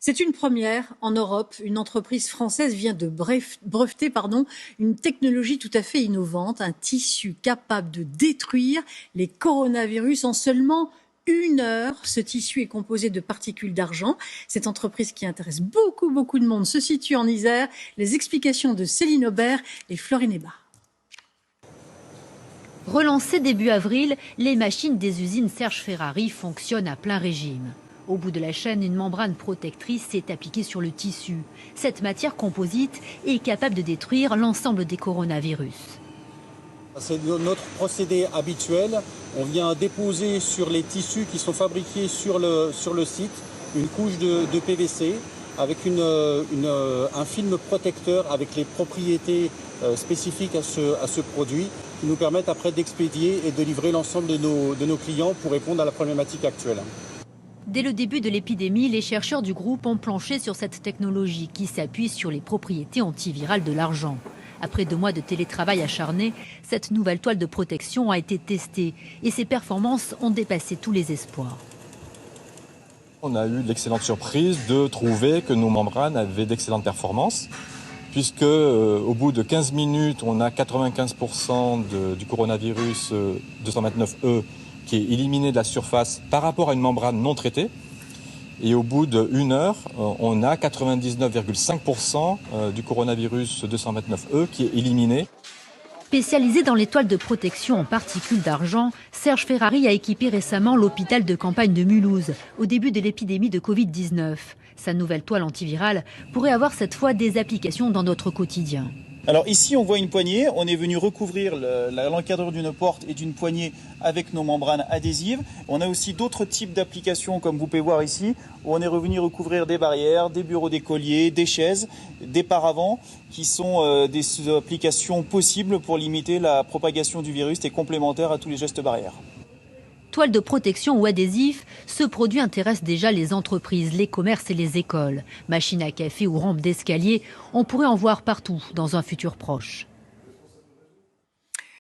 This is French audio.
C'est une première en Europe. Une entreprise française vient de breveter une technologie tout à fait innovante, un tissu capable de détruire les coronavirus en seulement 1 heure. Ce tissu est composé de particules d'argent. Cette entreprise qui intéresse beaucoup de monde se situe en Isère. Les explications de Céline Aubert et Florine Hébart. Relancées début avril, les machines des usines Serge Ferrari fonctionnent à plein régime. Au bout de la chaîne, une membrane protectrice s'est appliquée sur le tissu. Cette matière composite est capable de détruire l'ensemble des coronavirus. C'est notre procédé habituel. On vient déposer sur les tissus qui sont fabriqués sur le site une couche de PVC avec un film protecteur avec les propriétés spécifiques à ce produit qui nous permettent après d'expédier et de livrer l'ensemble de nos clients pour répondre à la problématique actuelle. Dès le début de l'épidémie, les chercheurs du groupe ont planché sur cette technologie qui s'appuie sur les propriétés antivirales de l'argent. Après 2 mois de télétravail acharné, cette nouvelle toile de protection a été testée et ses performances ont dépassé tous les espoirs. On a eu l'excellente surprise de trouver que nos membranes avaient d'excellentes performances, puisque au bout de 15 minutes, on a 95% du coronavirus 229E qui est éliminé de la surface par rapport à une membrane non traitée. Et au bout d'1 heure, on a 99,5% du coronavirus 229E qui est éliminé. Spécialisé dans les toiles de protection en particules d'argent, Serge Ferrari a équipé récemment l'hôpital de campagne de Mulhouse, au début de l'épidémie de Covid-19. Sa nouvelle toile antivirale pourrait avoir cette fois des applications dans notre quotidien. Alors ici on voit une poignée, on est venu recouvrir l'encadreur d'une porte et d'une poignée avec nos membranes adhésives. On a aussi d'autres types d'applications comme vous pouvez voir ici, où on est revenu recouvrir des barrières, des bureaux d'écoliers, des chaises, des paravents, qui sont des applications possibles pour limiter la propagation du virus et complémentaires à tous les gestes barrières. Toile de protection ou adhésif, ce produit intéresse déjà les entreprises, les commerces et les écoles. Machines à café ou rampes d'escalier, on pourrait en voir partout dans un futur proche.